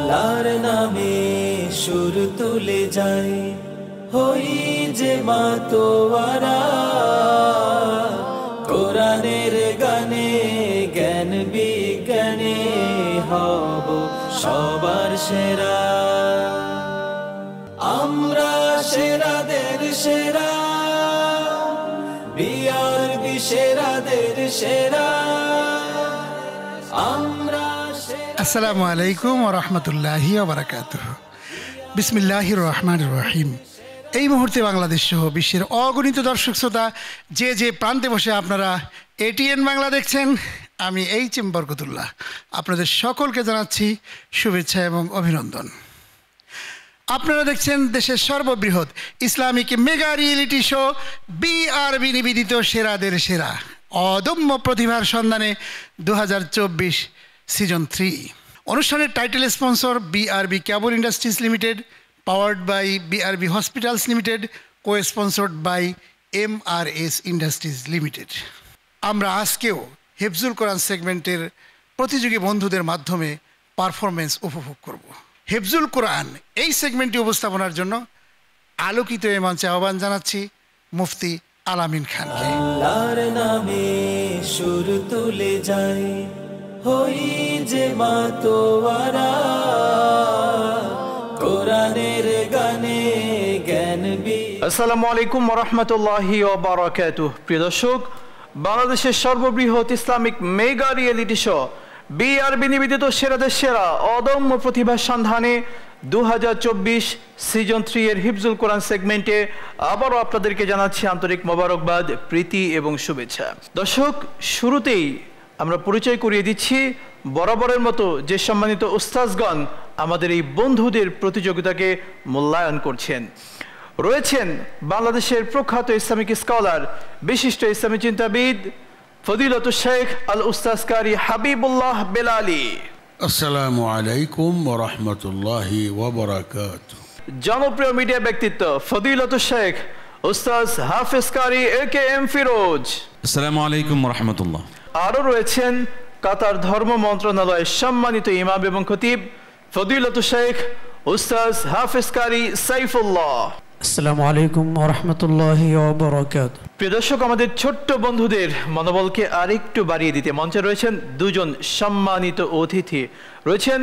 আল্লাহর নামে সুর তুলে যাই, হই যে মাতোয়ারা। কোরআনের গানে জ্ঞান বিজ্ঞানে হব সবার সেরা। আমরা সেরাদের সেরা, বিআরবি সেরাদের সেরা। আমরা আসসালামু আলাইকুম ওয়া রাহমাতুল্লাহি ওয়া বারাকাতুহু। বিসমিল্লাহির রহমানির রহিম। এই মুহূর্তে বাংলাদেশ সহ বিশ্বের অগণিত দর্শক শ্রোতা যে যে প্রান্তে বসে আপনারা এটিএন বাংলা দেখছেন, আমি এইচ.এম. বরকতুল্লাহ আপনাদের সকলকে জানাচ্ছি শুভেচ্ছা এবং অভিনন্দন। আপনারা দেখছেন দেশের সর্ববৃহৎ Islamic mega reality show BRB নিবেদিত সেরাদের সেরা, অদম্য প্রতিভার সন্ধানে 2024 সিজন 3। অনুষ্ঠানের title sponsor BRB cable industries limited, powered by BRB hospitals limited, co sponsored by MRS industries limited. আমরা আজকেও হিফজুল কোরআন সেগমেন্টের প্রতিযোগী বন্ধুদের মাধ্যমে পারফরমেন্স উপভোগ করব। হিফজুল কোরআন এই সেগমেন্টটি উপস্থাপনার জন্য আলোকিত এই মঞ্চে আহ্বান জানাচ্ছি মুফতি আলামিন খানকে। আল্লাহর নামে সুর তুলে যাই, হই যে মাতোয়ারা। কোরআনের গানে জ্ঞান আসসালামু আলাইকুম ওয়া রাহমাতুল্লাহি ওয়া বারাকাতুহু। প্রিয় দর্শক, বাংলাদেশের সর্ববৃহৎ Islamic mega reality show BRB নিবেদিত সেরাদের সেরা, অদম্য প্রতিভার সন্ধানে 2024 সিজন 3 এর হিফজুল কোরআন সেগমেন্টে আবারও আপনাদেরকে জানাচ্ছি আন্তরিক মোবারকবাদ, প্রীতি এবং শুভেচ্ছা। দর্শক, শুরুতেই আমরা পরিচয় করিয়ে দিচ্ছি বরাবরের মতো যে সম্মানিত উস্তাজগণ আমাদের এই বন্ধুদের প্রতিযোগিতাকে মূল্যায়ন করছেন। রয়েছেন বাংলাদেশের প্রখ্যাত ইসলামিক স্কলার, বিশিষ্ট ইসলামী চিন্তাবিদ ফদিলতুল শেখ আল উস্তাজ কারি হাবিবুল্লাহ বেলালী। আসসালামু আলাইকুম ওয়া রাহমাতুল্লাহি ওয়া বারাকাতুহু। জনপ্রিয় মিডিয়া ব্যক্তিত্ব ফদিলতুল শেখ উস্তাজ হাফেজ কারি একেএম ফিরোজ। আসসালামু আলাইকুম ওয়া রাহমাতুল্লাহ। আরও রয়েছেন কাতার ধর্ম মন্ত্রণালয়ের সম্মানিত ইমাম এবং খতিব ফদিলতুল শেখ উস্তাজ হাফেজ কারি সাইফুল্লাহ। আসসালামু আলাইকুম ওয়া রাহমাতুল্লাহি ওয়া বারাকাতুহু। প্রিয় দর্শক, আমাদের ছোট্ট বন্ধুদের মনোবলকে আরেকটু বাড়িয়ে দিতে মঞ্চে রয়েছেন দুজন সম্মানিত অতিথি। রয়েছেন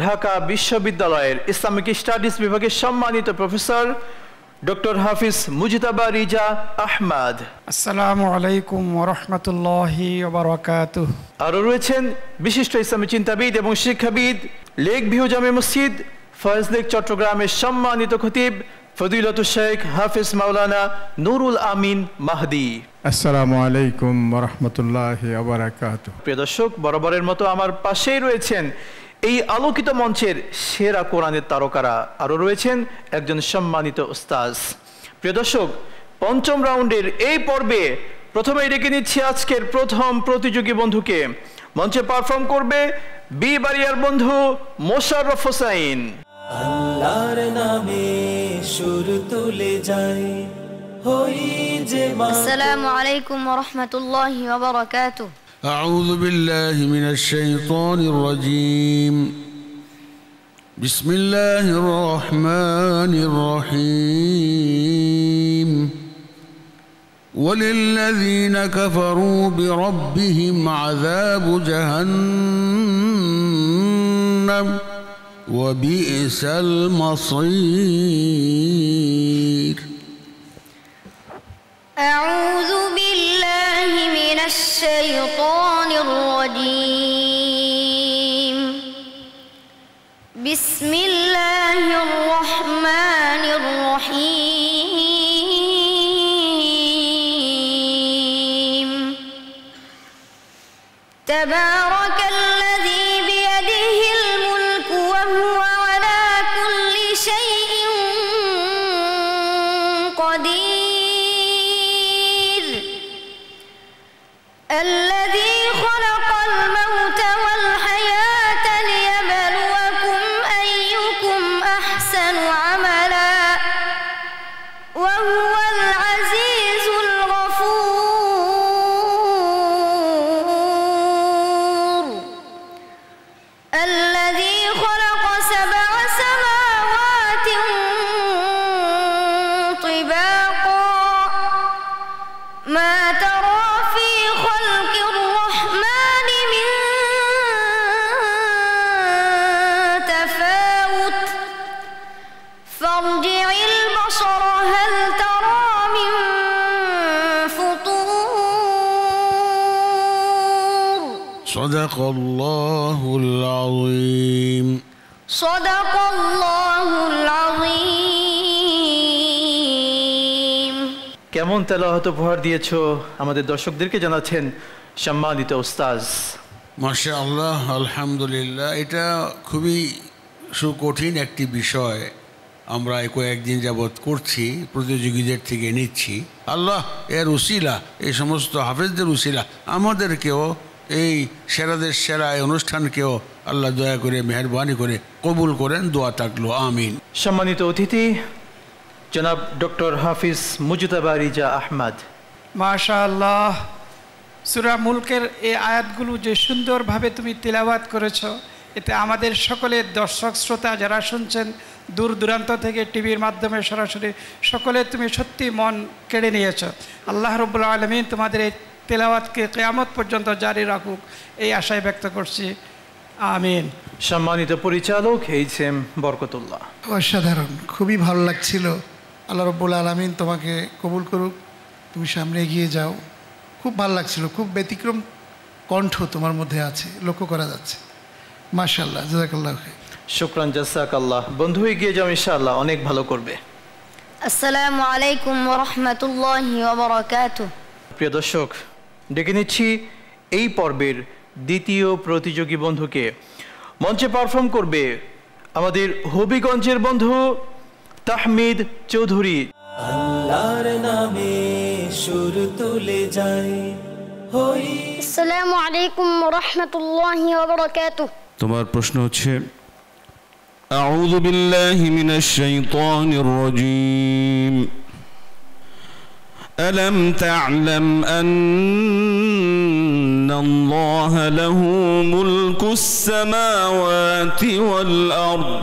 ঢাকা বিশ্ববিদ্যালয়ের ইসলামিক স্টাডিজ বিভাগের সম্মানিত প্রফেসর ডক্টর হাফিজ মুজতাবা রিজা আহমদ। আসসালামু আলাইকুম ওয়া রাহমাতুল্লাহি ওয়া বারাকাতুহু। আরও রয়েছেন বিশিষ্ট ইসলামী চিন্তাবিদ এবং শিক্ষাবিদ, লেক ভিউ জামে মসজিদ ফয়েজ লেক চট্টগ্রামের সম্মানিত খতিব ফদিলতুল শেখ হাফিজ মাওলানা নুরুল আমিন মাহদি। আসসালামু আলাইকুম ওয়া রাহমাতুল্লাহি ওয়া বারাকাতুহু। প্রিয় দর্শক, বরাবরের মতো আমার পাশেই রয়েছেন এই আলোকিত মঞ্চের সেরা কোরআনের তারকারা, আরও রয়েছেন একজন সম্মানিত উস্তাজ। প্রিয় দর্শক, পঞ্চম রাউন্ডের এই পর্বে প্রথমেই ডেকে নিচ্ছি আজকের প্রথম প্রতিযোগী বন্ধুকে। মঞ্চে পারফর্ম করবে বি বাড়িয়ার বন্ধু মোশাররফ হোসাইন। আল্লাহর নামে সুর তুলে যাই, হই যে আসসালামু আলাইকুম ওয়া রাহমাতুল্লাহি ওয়া বারাকাতুহু। أعوذ بالله من الشيطان الرجيم. بسم الله الرحمن الرحيم. وللذين كفروا بربهم عذاب جهنم وبئس المصير. أعوذ بالله من الشيطان الرجيم. بسم الله الرحمن الرحيم. تبارك الذي بيده الملك وهو على كل شيء قدير. الذي خلق الموت والحياة ليبلوكم أيكم أحسن صدق الله العظيم صدق الله العظيم কেমন তেলাওয়াত উপহার দিয়েছো আমাদের দর্শকদেরকে জানাচ্ছেন সম্মানিত উস্তাজ। মাশাআল্লাহ, আলহামদুলিল্লাহ। এটা খুবই সুকঠিন একটি বিষয় আমরা কয়েকদিন যাবৎ করছি, প্রতিযোগীদের থেকে নিচ্ছি। আল্লাহ এর উসিলা, এই সমস্ত হাফেজদের উসিলা আমাদেরকেও এই সেরাদের সেরা এই অনুষ্ঠানকেও আল্লাহ দয়া করে মেহরবানি করে কবুল করেন, দোয়া থাকলো, আমিন। সম্মানিত অতিথি জনাব ডক্টর হাফিজ মুজতাবা রিজা আহমদ। মাশাআল্লাহ, সূরা মুলকের এই আয়াতগুলো যে সুন্দরভাবে তুমি তিলাওয়াত করেছো, এতে আমাদের সকলের দর্শক শ্রোতা যারা শুনছেন দূর দূরান্ত থেকে টিভির মাধ্যমে সরাসরি, সকলে তুমি সত্যি মন কেড়ে নিয়েছো। আল্লাহ রাব্বুল আলামিন তোমাদের এই তেলাওয়াতকে কিয়ামত পর্যন্ত জারি রাখুক, এই আশায় ব্যক্ত করছি, আমিন। সম্মানিত পরিচালক এইচএম বরকতুল্লাহ। অসাধারণ, খুবই ভালো লাগছিল। আল্লাহ রাব্বুল আলামিন তোমাকে কবুল করুক, তুমি সামনে এগিয়ে যাও। খুব ভালো লাগছিল, খুব ব্যতিক্রম কণ্ঠ তোমার মধ্যে আছে, লক্ষ্য করা যাচ্ছে। মাশাআল্লাহ, জাযাকাল্লাহু খাইর। শুকরান, জাযাকাল্লাহ। বন্ধু এগিয়ে যাও, ইনশাআল্লাহ অনেক ভালো করবে। আসসালামু আলাইকুম ওয়া রাহমাতুল্লাহি ওয়া বারাকাতুহু। প্রিয় দর্শক, ডেকে নিচ্ছি এই পর্বের দ্বিতীয় প্রতিযোগী বন্ধুকে। মঞ্চে পারফর্ম করবে আমাদের হবিগঞ্জের বন্ধু তাহমিদ চৌধুরী। আল্লাহর নামে সুর তুলে যাই হই। আসসালামু আলাইকুম ওয়া রাহমাতুল্লাহি ওয়া বারাকাতুহু। তোমার প্রশ্ন হচ্ছে আউযু বিল্লাহি মিনাশ শাইতানির রাজীম ألم تعلم أن الله له ملك السماوات والأرض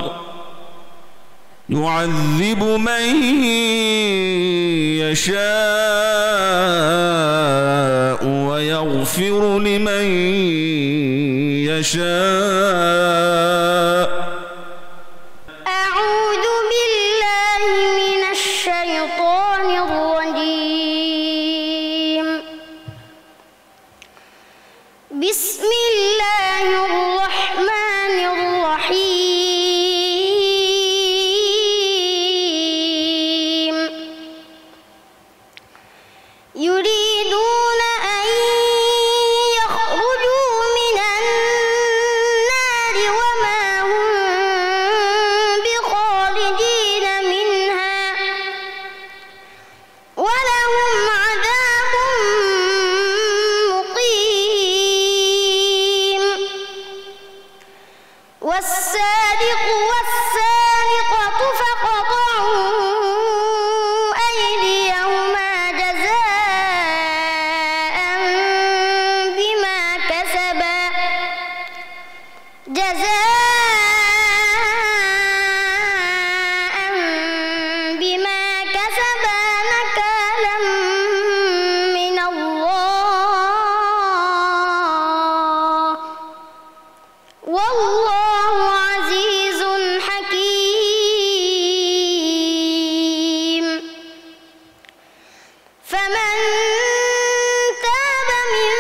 يعذب من يشاء ويغفر لمن يشاء أعوذ بالله من الشيطان الرجيم بسم الله الرحمن الرحيم يريدون أن يخرجوا من النار وما هم بخارجين منها ولهم عذاب مقيم والسارق والسارقة فقطعوا أيديهما جزاء بما كسبا نكالا من الله والله عزيز حكيم فمن تاب من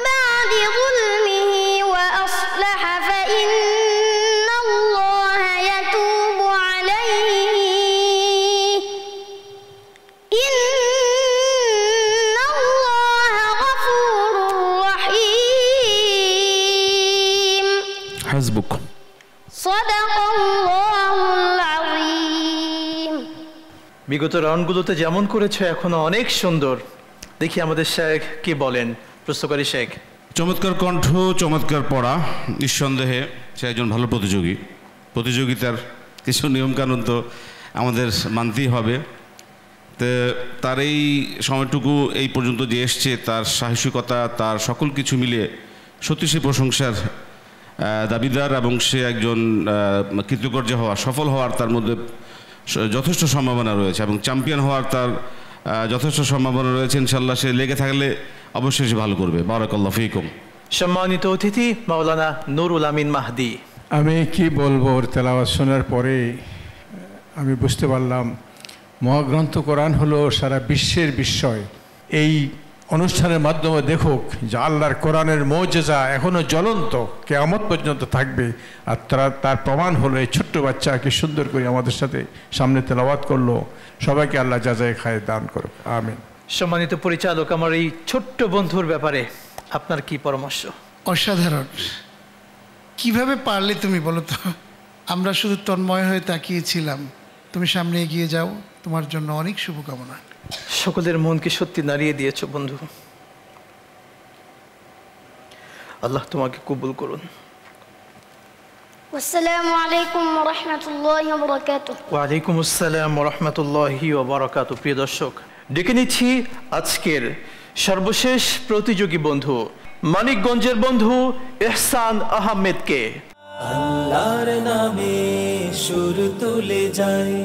بعد ظلمه وأصلح فإن الله يتوب عليه إن الله غفور رحيم حسبك صدق الله العظيم বিগত রাউন্ডগুলোতে যেমন করেছো এখনো অনেক সুন্দর। দেখি আমাদের শেখ কি বলেন। প্রশ্নকারী শেখ। চমৎকার কণ্ঠ, চমৎকার পড়া। নিঃসন্দেহে সে একজন ভালো প্রতিযোগী। প্রতিযোগিতার কিছু নিয়মকানুন তো আমাদের মানতেই হবে। তো তার এই সময়টুকু এই পর্যন্ত যে এসছে, তার সাহসিকতা, তার সকল কিছু মিলে সত্যি সে প্রশংসার দাবিদার, এবং সে একজন কৃতকার্য হওয়া, সফল হওয়ার তার মধ্যে যথেষ্ট সম্ভাবনা রয়েছে, এবং চ্যাম্পিয়ন হওয়ার তার যথেষ্ট সম্ভাবনা রয়েছে। ইনশাল্লাহ সে লেগে থাকলে অবশ্যই সে ভালো করবে। বারাকাল্লাহু ফিকুম। সম্মানিত অতিথি মাওলানা নুরুল আমিন মাহদি। আমি কি বলবো, ওর তেলাওয়াত শোনার পরে আমি বুঝতে পারলাম মহাগ্রন্থ কোরআন হলো সারা বিশ্বের বিস্ময়। এই অনুষ্ঠানের মাধ্যমে দেখুক যে আল্লাহর কোরআনের মৌজেজা এখনও জ্বলন্ত, কিয়ামত পর্যন্ত থাকবে। আর তার প্রমাণ হলো এই ছোট্ট বাচ্চা কি সুন্দর করে আমাদের সাথে সামনে তেলাওয়াত করলো। সবাইকে আল্লাহ যাজায়ে খায় দান করুক, আমিন। সম্মানিত পরিচালক, আমার এই ছোট্ট বন্ধুর ব্যাপারে আপনার কি পরামর্শ? অসাধারণ। কিভাবে পারলে তুমি বলো তো? আমরা শুধু তন্ময় হয়ে তাকিয়েছিলাম। তুমি সামনে এগিয়ে যাও, তোমার জন্য অনেক শুভকামনা। সকলের মনকে সত্যি নাড়িয়ে দিয়েছো বন্ধু। আল্লাহ তোমাকে কবুল করুন। والسلام عليكم ورحمة الله وبركاته ওয়ালাইকুম আসসালাম ওয়া রাহমাতুল্লাহি ওয়া বারাকাতুহু। প্রিয় দর্শক, ডেকে নিচ্ছি আজকের সর্বশেষ প্রতিযোগী বন্ধু, মানিকগঞ্জের বন্ধু ইহসান আহমেদকে। আল্লাহর নামে সুর তুলে যাই,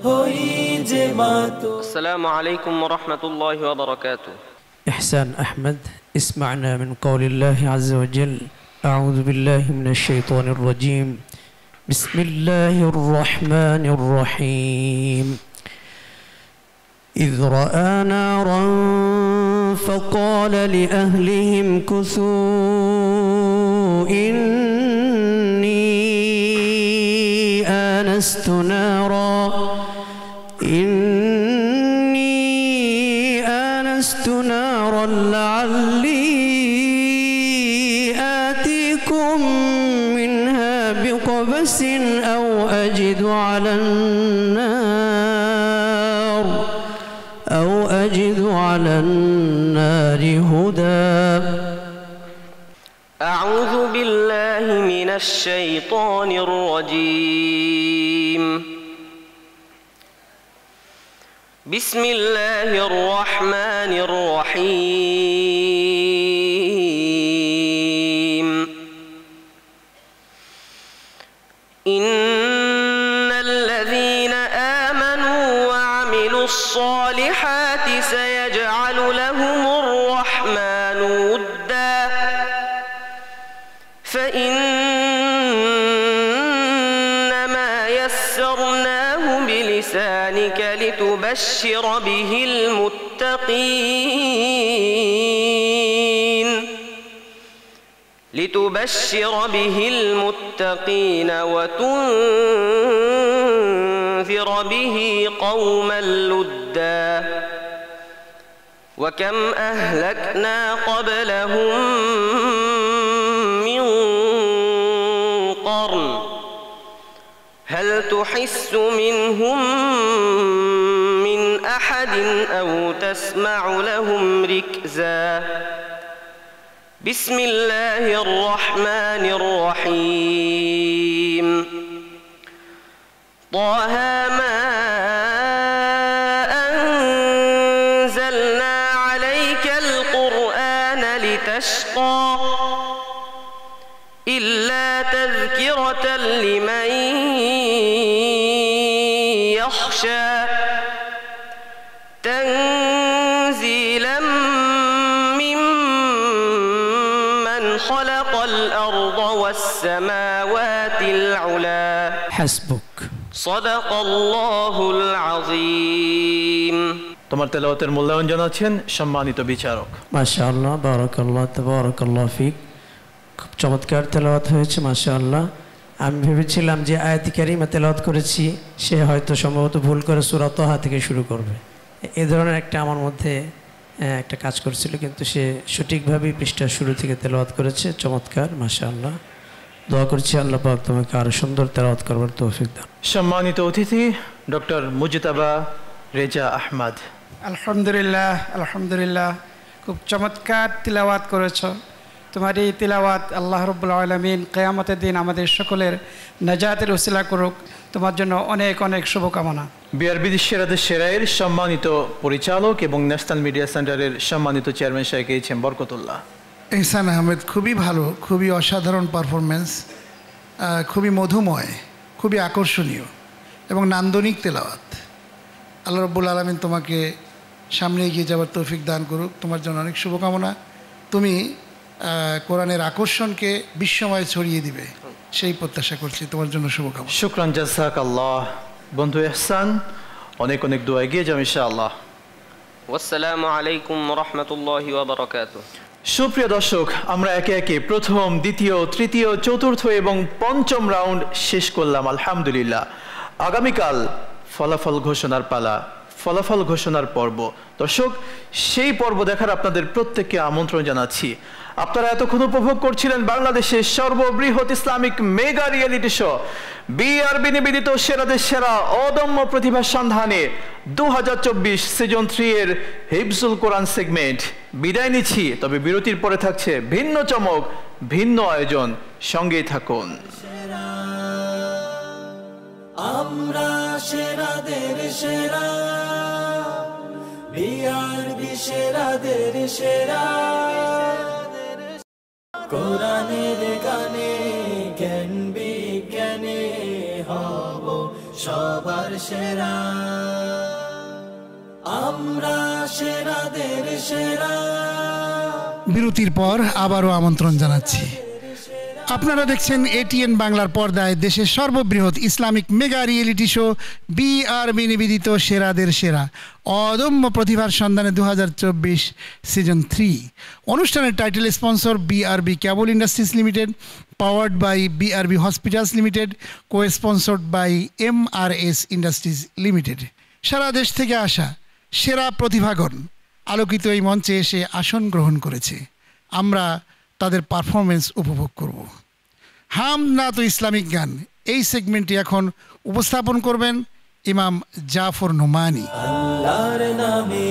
হই যে মাতো। السلام عليكم ورحمة الله وبركاته. إحسان أحمد، اسمعنا من قول الله عز وجل: أعوذ بالله من الشيطان الرجيم، بسم الله الرحمن الرحيم. إذ رأى نارا فقال لأهلهم كثوا إني آنست نارا لعلي آتيكم منها بقبس أو أجد على النار هدى. أعوذ بالله من الشيطان الرجيم. بسم الله الرحمن الرحيم. إن الذين آمنوا وعملوا الصالحات سيجعل لهم الرحمن ودا فإنما يسرناه بلسانك لتبشر به المتقين وتنذر به قوما لدا. وكم أهلكنا قبلهم من قرن هل تحس منهم من أحد أو تسمع لهم ركزا. بسم الله الرحمن الرحيم. طه ما أنزلنا عليك القرآن لتشقى إلا تذكرة لمن يخشى تنزيلا ممن خلق الأرض والسماوات العلا. حسبك. صدق الله العظيم. তোমার তেলাওয়াতের মূল্যায়ন জানাচ্ছেন সম্মানিত বিচারক। মাশাআল্লাহ, বারাকাল্লাহ, তাবারাকাল্লাহ ফিক। খুব চমৎকার তেলাওয়াত হয়েছে মাশাআল্লাহ। আমি ভেবেছিলাম যে আয়াত কারিমা তেলাওয়াত করেছি সে হয়তো সম্ভবত ভুল করে সূরা তাহা থেকে শুরু করবে, এ ধরনের একটা আমার মধ্যে একটা কাজ করছিল, কিন্তু সে সঠিকভাবেই পৃষ্ঠার শুরু থেকে তেলাওয়াত করেছে। চমৎকার, মাশাআল্লাহ। দোয়া করছি আল্লাহ পাক তোমাকে আরো সুন্দর তেলাওয়াত করবার তৌফিক দান। সম্মানিত অতিথি ডক্টর মুজতাবা রেজা আহমদ। আলহামদুলিল্লাহ, আলহামদুলিল্লাহ, খুব চমৎকার তিলাওয়াত করেছ। তোমার এই তিলাওয়াত আল্লাহ রাব্বুল আলামিন কিয়ামতের দিন আমাদের সকলের নাজাতের উসিলা করুক। তোমার জন্য অনেক অনেক শুভকামনা। বিআরবি সেরাদের সেরায়ের সম্মানিত পরিচালক এবং ন্যাশনাল মিডিয়া সেন্টারের সম্মানিত চেয়ারম্যান শাইখ এইচ.এম. বরকতুল্লাহ। ইহসান আহমেদ, খুবই ভালো, খুবই অসাধারণ পারফরমেন্স, খুবই মধুময়, খুবই আকর্ষণীয় এবং নান্দনিক তেলাওয়াত। আল্লাহ রাব্বুল আলামিন তোমাকে সামনে এগিয়ে যাওয়ার তৌফিক দান করুক। তোমার জন্য অনেক শুভকামনা। তুমি কোরআনের আকর্ষণকে বিশ্বময় ছড়িয়ে দিবে সেই প্রত্যাশা করছি। তোমার জন্য শুভকামনা। শুকরান, জাযাকাল্লাহ। বন্ধু ইহসান, অনেক অনেক দোয়া এগিয়ে যাও ইনশাআল্লাহ। ওয়াসসালামু আলাইকুম ওয়া রাহমাতুল্লাহি ওয়া বারাকাতুহু। সুপ্রিয় দর্শক, আমরা একে একে প্রথম, দ্বিতীয়, তৃতীয়, চতুর্থ এবং পঞ্চম রাউন্ড শেষ করলাম আলহামদুলিল্লাহ। আগামীকাল ফলাফল ঘোষণার পালা, ফলাফল ঘোষণার পর্ব। দর্শক, সেই পর্ব দেখার আপনাদের প্রত্যেককে আমন্ত্রণ জানাচ্ছি। আপনারা এতক্ষণ উপভোগ করছিলেন বাংলাদেশের সর্ববৃহৎ Islamic mega reality show BRB নিবেদিত সেরাদের সেরা অদম্য প্রতিভার সন্ধানে 2024 সিজন 3 এর হিফজুল কোরআন সেগমেন্ট। বিদায় নিচ্ছি, তবে বিরতির পরে থাকছে ভিন্ন চমক, ভিন্ন আয়োজন। সঙ্গেই থাকুন। আমরা সেরাদের সেরা, বিআরবি সেরাদের সেরা, কোরআনের গানে জ্ঞান বিজ্ঞানে হব সবার সেরা। আমরা সেরাদের সেরা। বিরতির পর আবারও আমন্ত্রণ জানাচ্ছি। আপনারা দেখছেন এটিএন বাংলার পর্দায় দেশের সর্ববৃহৎ Islamic mega reality show BRB নিবেদিত সেরাদের সেরা অদম্য প্রতিভার সন্ধানে 2024 সিজন 3। অনুষ্ঠানের title sponsor BRB cable industries limited, powered by BRB hospitals limited, co sponsored by MRS industries limited. সারা দেশ থেকে আসা সেরা প্রতিভাগণ আলোকিত এই মঞ্চে এসে আসন গ্রহণ করেছে। আমরা তাদের পারফরমেন্স উপভোগ করব। হামদ ইসলামিক গান এই সেগমেন্টটি এখন উপস্থাপন করবেন ইমাম জাফর নোমানী। আল্লাহর নামে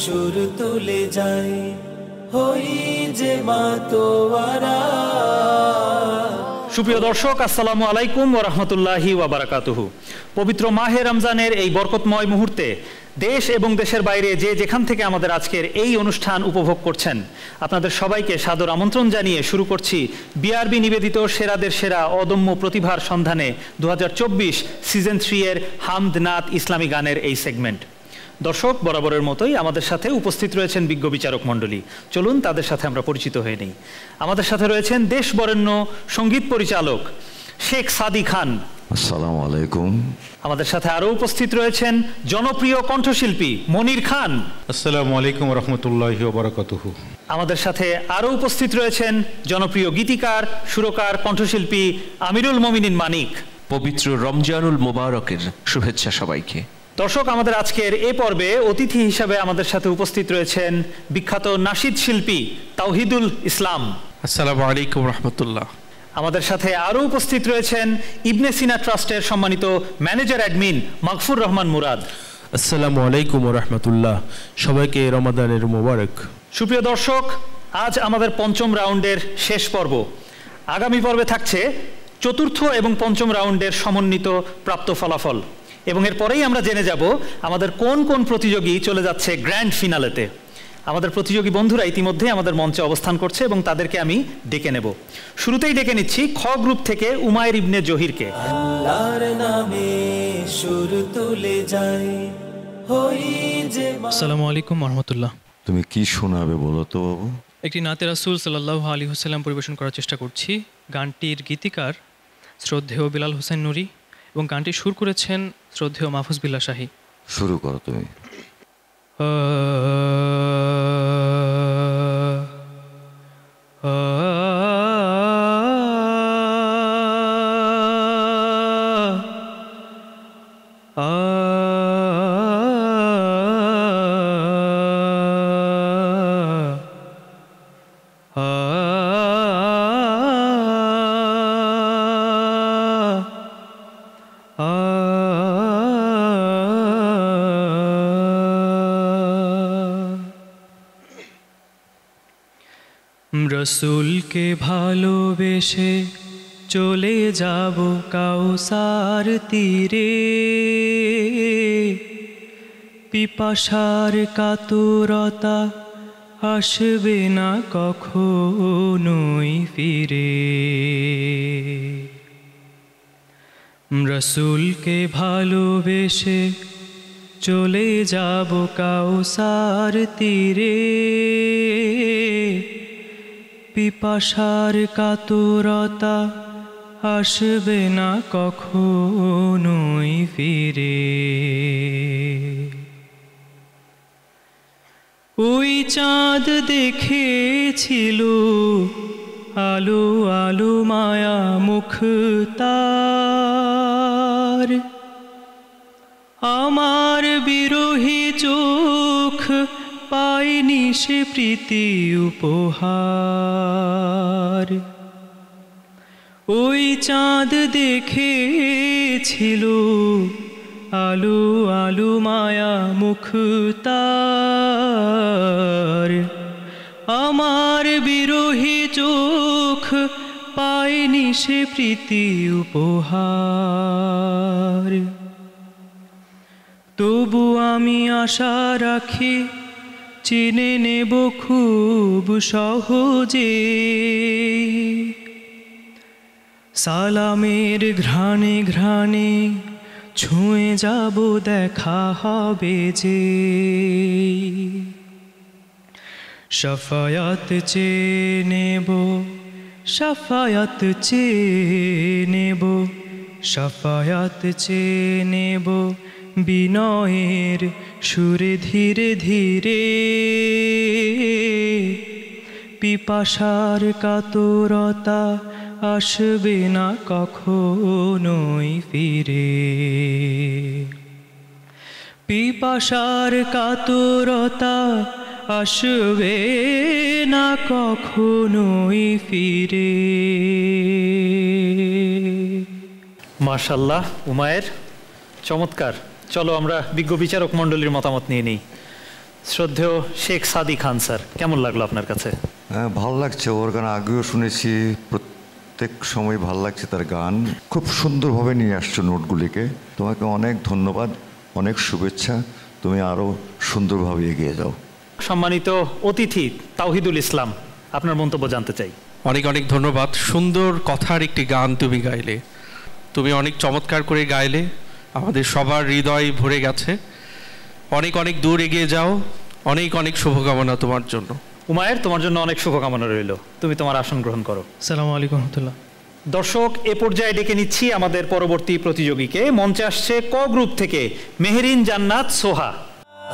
সুর তুলে যাই, হই যে মাতোয়ারা। সুপ্রিয় দর্শক, আসসালামু আলাইকুম ওয়া রাহমাতুল্লাহি ওয়া বারাকাতুহু। পবিত্র মাহে রমজানের এই বরকতময় মুহূর্তে দেশ এবং দেশের বাইরে যে যেখান থেকে আমাদের আজকের এই অনুষ্ঠান উপভোগ করছেন, আপনাদের সবাইকে সাদর আমন্ত্রণ জানিয়ে শুরু করছি বিআরবি নিবেদিত সেরাদের সেরা অদম্য প্রতিভার সন্ধানে 2024 সিজন 3 এর হামদ নাত ইসলামী গানের এই সেগমেন্ট। দর্শক, বরাবরের মতোই আমাদের সাথে উপস্থিত রয়েছেন বিজ্ঞ বিচারক মণ্ডলী। চলুন তাদের সাথে আমরা পরিচিত হয়ে নিই। আমাদের সাথে রয়েছেন দেশ বরেণ্য সঙ্গীত পরিচালক শেখ সাদি খান। আসসালামু আলাইকুম। আমাদের সাথে আরও উপস্থিত রয়েছেন জনপ্রিয় কণ্ঠশিল্পী মনির খান। আসসালামু আলাইকুম ওয়া রাহমাতুল্লাহি ওয়া বারাকাতুহু। আমাদের সাথে আরও উপস্থিত রয়েছেন জনপ্রিয় গীতিকার, সুরকার, কণ্ঠশিল্পী আমিরুল মোমিনিন মানিক। পবিত্র রমজানুল মোবারকের শুভেচ্ছা সবাইকে। দর্শক, আমাদের আজকের এ পর্বে অতিথি হিসাবে আমাদের সাথে উপস্থিত রয়েছেন বিখ্যাত নাশিদ শিল্পী তাওহিদুল ইসলাম। আসসালামু আলাইকুম রাহমাতুল্লাহ। আমাদের সাথে আরও উপস্থিত রয়েছেন ইবনে সিনা ট্রাস্টের সম্মানিত ম্যানেজার অ্যাডমিন মাগফুর রহমান মুরাদ। আসসালামু আলাইকুম রাহমাতুল্লাহ। সবাইকে রমাদানের মোবারক। সুপ্রিয় দর্শক, আজ আমাদের পঞ্চম রাউন্ডের শেষ পর্ব। আগামী পর্বে থাকছে চতুর্থ এবং পঞ্চম রাউন্ডের সমন্বিত প্রাপ্ত ফলাফল, এবং এরপরেই আমরা জেনে যাব আমাদের কোন কোন প্রতিযোগী চলে যাচ্ছে গ্র্যান্ড ফিনালেতে। আমাদের প্রতিযোগী বন্ধুরা ইতিমধ্যে আমাদের মঞ্চে অবস্থান করছে এবং তাদেরকে আমি ডেকে নেব। শুরুতেই ডেকে নিচ্ছি খ গ্রুপ থেকে উমায়ের ইবনে জহিরকে। আল্লাহর নামে সুর তুলে যাই, হই যে। আসসালামু আলাইকুম ওয়া রাহমাতুল্লাহ। তুমি কি শোনাবে বলো তো বাবু? একটি নাতে রাসূল সাল্লাল্লাহু আলাইহি ওয়াসাল্লাম পরিবেশন করার চেষ্টা করছি। গানটির গীতিকার শ্রদ্ধেয় বিলাল হোসেন নুরি এবং গানটি সুর করেছেন শ্রদ্ধেয় মাহফুজ বিল্লাহ শাহী। শুরু করো তুমি। রসুলকে ভালোবেসে চলে যাব কাউসার তীরে, পিপাসার কাতরতা আসবে না কখনোই ফিরে। রসুলকে ভালোবেসে চলে যাব কাউসার তীরে, পিপাসার কাতরতা আসবে না কখনোই ফিরে। ওই চাঁদ দেখেছিল আলো আলো মায়া মুখ তার, আমার বিরোহী চোখ পায়নি সে প্রীতি উপহার। ওই চাঁদ দেখেছিল আলো আলো মায়া মুখ তার, আমার বিরোহী চোখ পায়নি সে প্রীতি উপহার। তবু আমি আশা রাখি চিনে নেব খুব সহজে, সালামের ঘ্রাণে ঘ্রাণে ছুঁয়ে যাব দেখা হবে যে। শাফায়াত চেয়ে নেব, শাফায়াত চেয়ে নেব, শাফায়াত চেয়ে নেব বিনয়ের সুরে ধীরে ধীরে। পিপাসার কাতরতা আসবে না কখনোই ফিরে, পিপাসার কাতরতা আসবে না কখনোই ফিরে। মাশাআল্লাহ উমায়ের, চমৎকার। চলো আমরা বিজ্ঞ বিচারক মণ্ডলীর মতামত নিয়ে নিই। শ্রদ্ধেয় শেখ সাদি খান স্যার, কেমন লাগলো আপনার কাছে? হ্যাঁ, ভালো লাগছে। ওর গান আগেও শুনেছি, প্রত্যেক সময় ভালো লাগছে তার গান। খুব সুন্দরভাবে নিয়ে আসছো নোটগুলিকে। তোমাকে অনেক ধন্যবাদ, অনেক শুভেচ্ছা। তুমি আরও সুন্দরভাবে এগিয়ে যাও। সম্মানিত অতিথি তাওহিদুল ইসলাম, আপনার মন্তব্য জানতে চাই। অনেক অনেক ধন্যবাদ। সুন্দর কথার একটি গান তুমি গাইলে, তুমি অনেক চমৎকার করে গাইলে, আমাদের সবার হৃদয় ভরে গেছে। অনেক অনেক দূর এগিয়ে যাও, অনেক অনেক শুভকামনা তোমার জন্য। উমায়ের, তোমার জন্য অনেক শুভকামনা রইল। তুমি তোমার আসন গ্রহণ করো। আসসালামু আলাইকুম রহমতুল্লাহ। দর্শক, এ পর্যায়ে ডেকে নিচ্ছি আমাদের পরবর্তী প্রতিযোগীকে। মঞ্চে আসছে ক গ্রুপ থেকে মেহেরিন জান্নাত সোহা।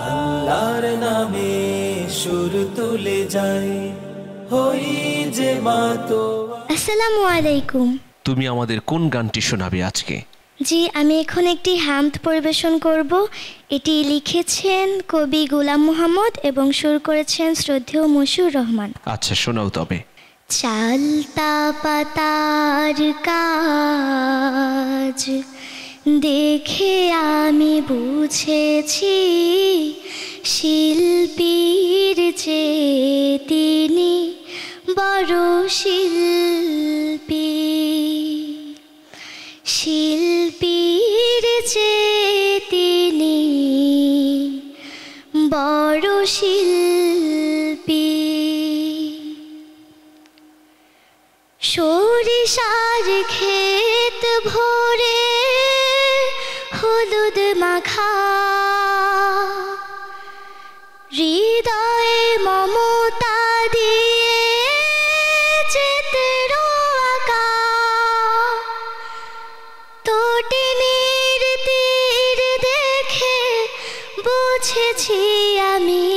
আল্লাহর নামে সুর তুলে যাই, হই যে মাতো। আসসালামু আলাইকুম। তুমি আমাদের কোন গানটি শোনাবে আজকে? জি, আমি এখন একটি হামদ পরিবেশন করব। এটি লিখেছেন কবি গোলাম মোহাম্মদ এবং সুর করেছেন শ্রদ্ধেয় মশিউর রহমান। আচ্ছা, শোনাও তবে। চালতা পাতার কাজ দেখে আমি বুঝেছি, শিল্পীর যে তিনি বড় শিল্পী, শিল্পীর যে তিনি বড় শিল্পী। সরিষার ক্ষেত ভরে হলুদ মাখা, হৃদয়ে মমতা দিয়ে চিত্র আঁকা, তটিনীর তীর দেখে বুঝেছি আমি,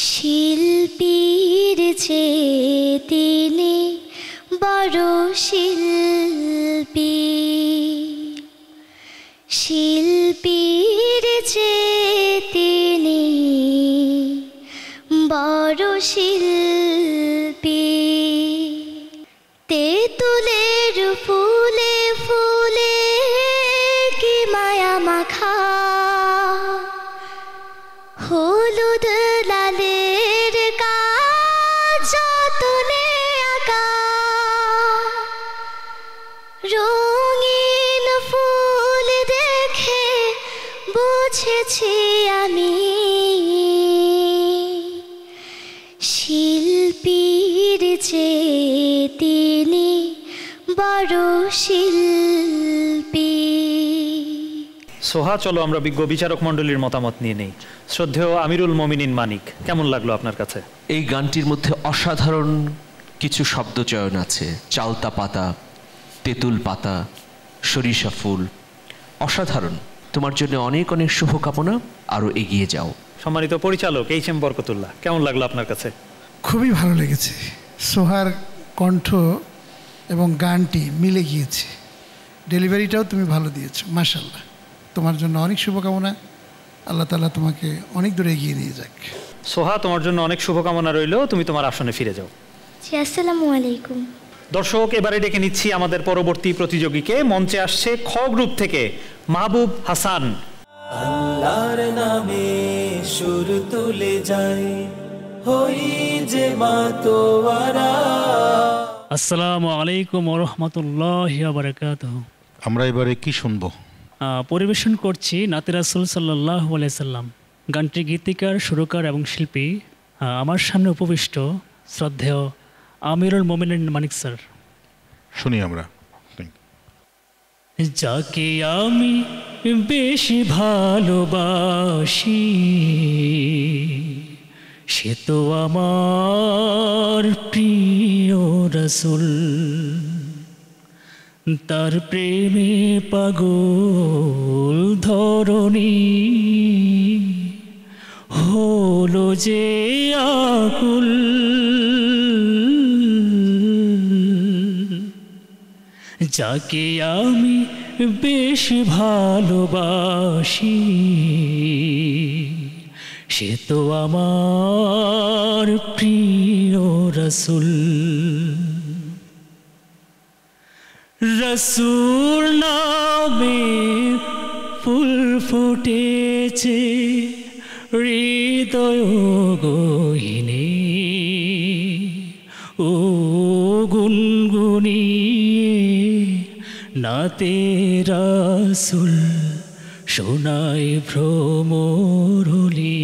শিল্পীর যে তিনি বড় শিল্পী, শিল্পীর যে তিনি বড় শিল্পী। তেঁতুলের ফুলে ফুলে কি মায়া মাখা, হলুদ লালের কাজ যতনে আঁকা, রঙিন ফুল দেখে বুঝেছি আমি, শিল্পীর যে তিনি বড় শিল্পী। সোহা, চলো আমরা বিজ্ঞ বিচারক মণ্ডলীর মতামত নিয়ে নেই। শ্রদ্ধেয় আমিরুল মোমিনিন মানিক, কেমন লাগলো আপনার কাছে? এই গানটির মধ্যে অসাধারণ কিছু শব্দ চয়ন আছে। চালতা পাতা, তেঁতুল পাতা, সরিষা ফুল, অসাধারণ। তোমার জন্য অনেক অনেক শুভকামনা, আরও এগিয়ে যাও। সম্মানিত পরিচালক এইচ এম বরকতুল্লাহ, কেমন লাগলো আপনার কাছে? খুবই ভালো লেগেছে। সোহার কণ্ঠ এবং গানটি মিলে গিয়েছে, ডেলিভারিটাও তুমি ভালো দিয়েছো, মাশাআল্লাহ। তোমার জন্য অনেক শুভকামনা, আল্লাহ তাআলা তোমাকে অনেক দূরে এগিয়ে নিয়ে যাক। সোহা, তোমার জন্য অনেক শুভকামনা রইল, তুমি তোমার আসনে ফিরে যাও। জি, আসসালামু আলাইকুম। দর্শক, এবারে ডেকে নিচ্ছি আমাদের পরবর্তী প্রতিযোগীকে। মঞ্চে আসছে খ গ্রুপ থেকে মাহবুব হাসান। আল্লাহর নামে সুর তুলে যাই, হই যে মাতোয়ারা। আসসালামু আলাইকুম ওয়া রাহমাতুল্লাহি ওয়া বারাকাতুহু। আমরা এবারে কি শুনবো? পরিবেশন করছি নাতে রাসূল সাল্লাল্লাহু আলাইহি সাল্লাম। গানটির গীতিকার, সুরকার এবং শিল্পী আমার সামনে উপবিষ্ট শ্রদ্ধেয় আমিরুল মোমিনিন মানিক স্যার। শুনি আমরা। যাকে আমি বেশি ভালোবাসি সে তো আমার প্রিয় রাসূল, তার প্রেমে পাগল ধরণী হলো যে আকুল। যাকে আমি বেশি ভালোবাসি সে তো আমার প্রিয় রাসূল। রাসূল নামে ফুল ফুটেছে হৃদয় গহীনে, ও গুনগুনিয়ে নাতে রাসূল শোনায় ভ্রমরলি।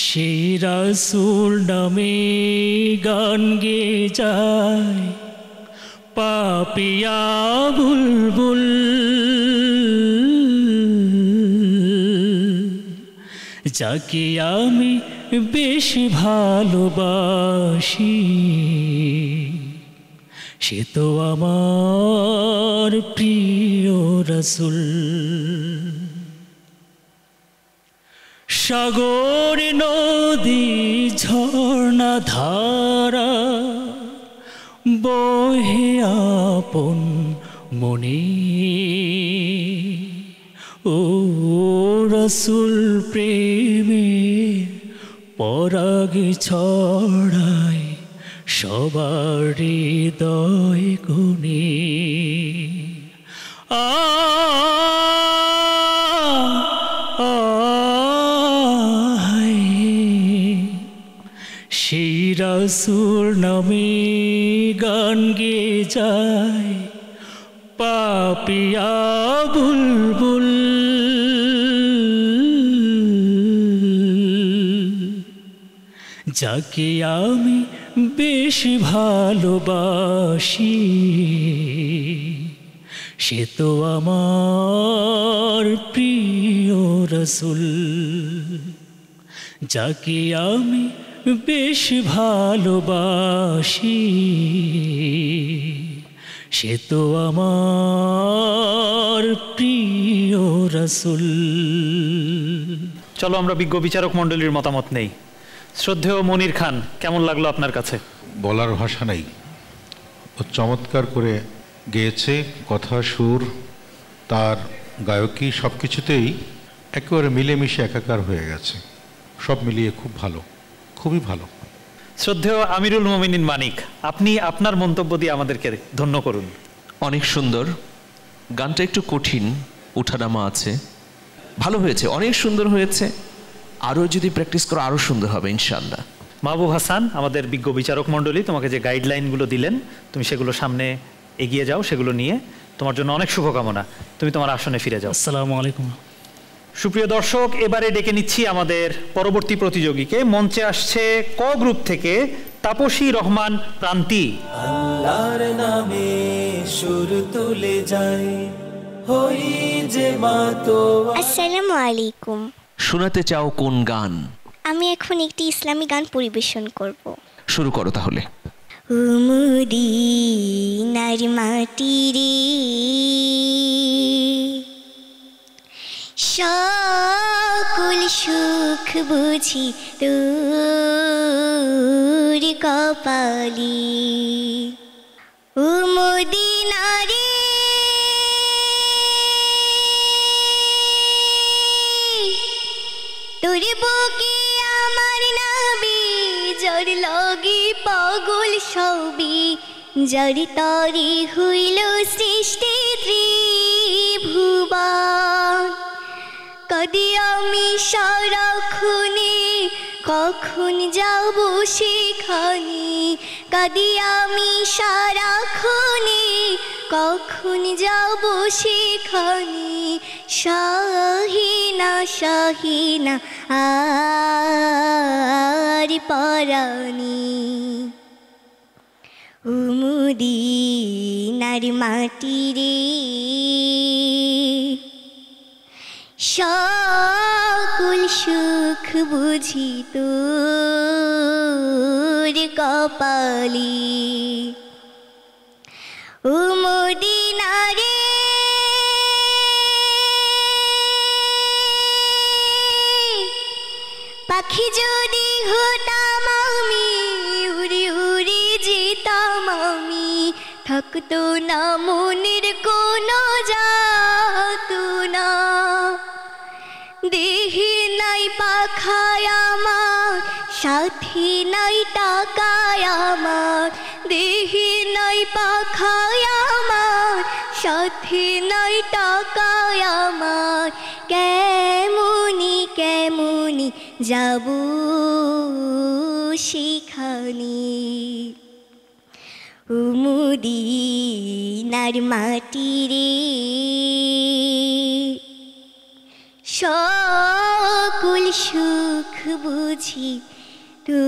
সেই রাসূল নামে গান গেয়ে যায় পাপিয়া বুলবুল। যাকে আমি বেশি ভালোবাসি সে তো আমার প্রিয় রাসূল। সাগর নদী ঝর্ণা ধারা বহে আপন মনে, ও রাসূল প্রেমে পরাগ ছড়ায় সবার হৃদয় কোণে। সেই রাসূল নামে গান গেয়ে যায় পাপিয়া বুলবুল। যাকে আমি বেশি ভালোবাসি সে তো আমার প্রিয় রাসূল। যাকে আমি বেশি ভালোবাসি সে তো আমার প্রিয় রাসূল। চলো আমরা বিজ্ঞ বিচারক মণ্ডলীর মতামত নেই। শ্রদ্ধেয় মনির খান, কেমন লাগলো আপনার কাছে? বলার ভাষা নেই, ও চমৎকার করে গেয়েছে। কথা, সুর, তার গায়কী সব কিছুতেই একেবারে মিলেমিশে একাকার হয়ে গেছে। সব মিলিয়ে খুব ভালো, খুবই ভালো। শ্রদ্ধেয় আমিরুল মোমিনিন মানিক, আপনি আপনার মন্তব্য দিয়ে আমাদেরকে ধন্য করুন। অনেক সুন্দর গানটা, একটু কঠিন, উঠানামা আছে, ভালো হয়েছে, অনেক সুন্দর হয়েছে। আরও যদি প্র্যাকটিস করো আরও সুন্দর হবে ইনশাআল্লাহ। মাহবুব হাসান, আমাদের বিজ্ঞ বিচারক মণ্ডলী তোমাকে যে গাইডলাইনগুলো দিলেন তুমি সেগুলো সামনে এগিয়ে যাও, সেগুলো নিয়ে তোমার জন্য অনেক শুভকামনা। তুমি তোমার আসনে ফিরে যাও। আসসালামু আলাইকুম। সুপ্রিয় দর্শক, এবারে ডেকে নিচ্ছি আমাদের পরবর্তী প্রতিযোগীকে। মঞ্চে আসছে ক গ্রুপ থেকে তাপসী রহমান প্রান্তি। আল্লাহর নামে সুর তুলে যাই, হই যে মাতোয়ারা। আসসালামু আলাইকুম। শোনাতে চাও কোন গান? আমি এখন একটি ইসলামী গান পরিবেশন করব। শুরু করো তাহলে। মদিনার মাটি রে সকল সুখ বুঝি তোর কপালি। ও মদিনা রে তোর বুকে আমার নাবি জর লাগি পাগল সবি জর তরি হইল সৃষ্টি ত্রিভুবন। কদি আমি সারাক্ষণে কখন যাব সেখানে, কদি আমি সারাক্ষণে কখন যাব সেখানে। শাহিনা শাহিনা আর পরানি। ও মদিনার মাটি রে সকল সুখ বুঝি তোর কপালি। ও মদিনা রে পাখি যদি হতাম আমি উড়ে উড়ে যেতাম আমি, থাকতো না মনের কোনো যাতনা। দেহে নাই পাখায় আমার সাথে নাই টাকায় আমার, দেহে নাই পাখায় আমার সাথে নাই টাকায় আমার। কেমনি কেমনি যাব সেখানে। ও মদিনার মাটি রে সকল সুখ বুঝি তোর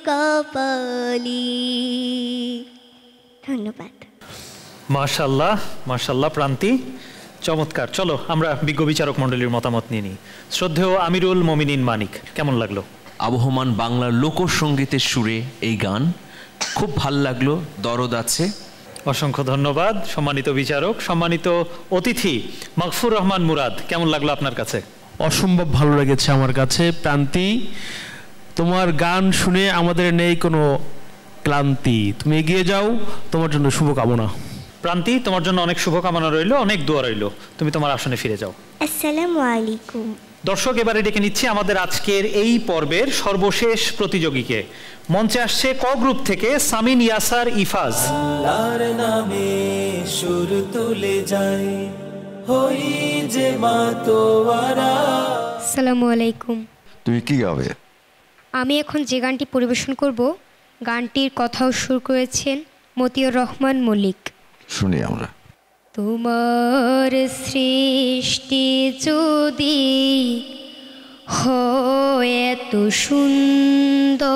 কপালি। ধন্যবাদ। মাশাল্লাহ মাশাল্লাহ প্রান্তি, চমৎকার। চলো আমরা বিজ্ঞ বিচারক মণ্ডলীর মতামত নিয়ে নিই। শ্রদ্ধেয় আমিরুল মোমিনিন মানিক, কেমন লাগলো? আবহমান বাংলার লোকসঙ্গীতের সুরে এই গান খুব ভাল লাগলো, দরদ আছে। অসংখ্য ধন্যবাদ সম্মানিত বিচারক। সম্মানিত অতিথি মাগফুর রহমান মুরাদ, কেমন লাগলো আপনার কাছে? অসম্ভব ভালো লেগেছে আমার কাছে প্রান্তি। তোমার গান শুনে আমাদের নেই কোনো ক্লান্তি, তুমি এগিয়ে যাও, তোমার জন্য শুভকামনা। প্রান্তি, তোমার জন্য অনেক শুভকামনা রইল, অনেক দোয়া রইল, তুমি তোমার আসনে ফিরে যাও। আসসালামু আলাইকুম। দর্শক, এবারে ডেকে নিচ্ছি আমাদের আজকের এই পর্বের সর্বশেষ প্রতিযোগীকে। মঞ্চে আসছে ক গ্রুপ থেকে সামিন ইয়াসার ইফাজ। আল্লাহর নামে সুর তুলে যায় হই যে মাতোয়ারা। আসসালামু আলাইকুম। তুমি কি গাবে? আমি এখন যে গানটি পরিবেশন করব, গানটির কথাও সুর করেছেন মতিউর রহমান মল্লিক। শুনি আমরা। তোমার সৃষ্টি যদি হয় এত সুন্দর,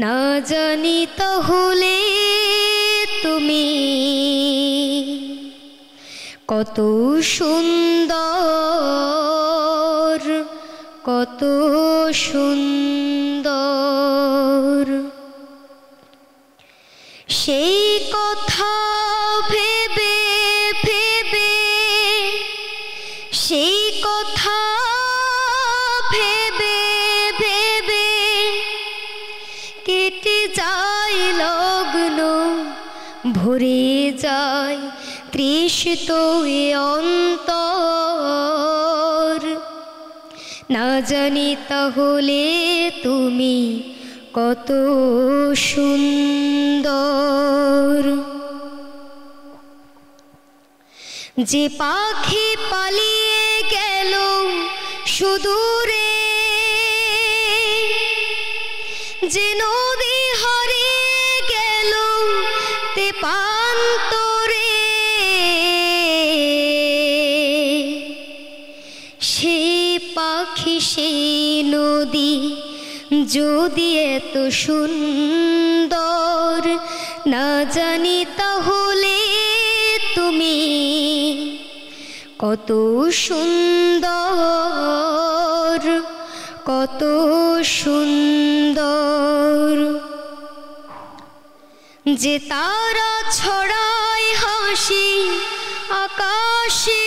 না জানি তাহলে তুমি কত সুন্দর, কত সুন্দর। সেই কথা ভেবে ভেবে, সেই কথা ভেবে ভেবে কেটে যায় লগ্ন, ভরে যায় তৃষিত এ অন্তর। না জানি তাহলে তুমি কত সুন্দর। যে পাখি পালিয়ে গেল সুদূরে, যে নদী হারিয়ে গেল তেপান্তরে, সেই পাখি সেই নদী যদি এত সুন্দর, না জানি তাহলে তুমি কত সুন্দর, কত সুন্দর, যে তারা ছড়ায় হাসি আকাশে,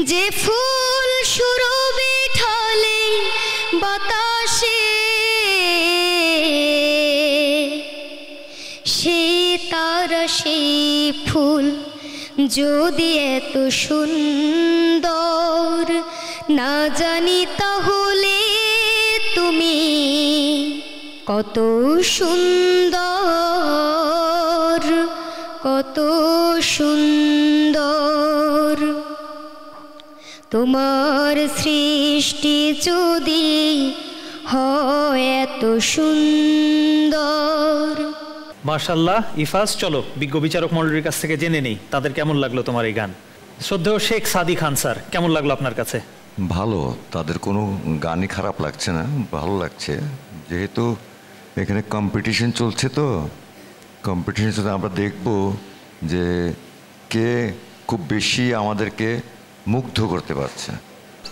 যে ফুল সুরভি ঢালে বাতাসে, সে তারা সেই ফুল যদি এত সুন্দর না জানি তাহলে তুমি কত সুন্দর, কত সুন্দর। তোমার সৃষ্টি যদি হয় এত সুন্দর। মাশাআল্লাহ। ইফাজ, চলো বিজ্ঞ বিচারক মণ্ডলীর কাছ থেকে জেনে নেই তাদের কেমন লাগলো তোমার এই গান। শ্রদ্ধেয় শেখ সাদি খান স্যার, কেমন লাগলো আপনার কাছে? ভালো, তাদের কোনো গানই খারাপ লাগছে না, ভালো লাগছে। যেহেতু এখানে কম্পিটিশন চলছে, তো কম্পিটিশন সাথে আমরা দেখব যে কে খুব বেশি আমাদেরকে মুগ্ধ করতে পারছে।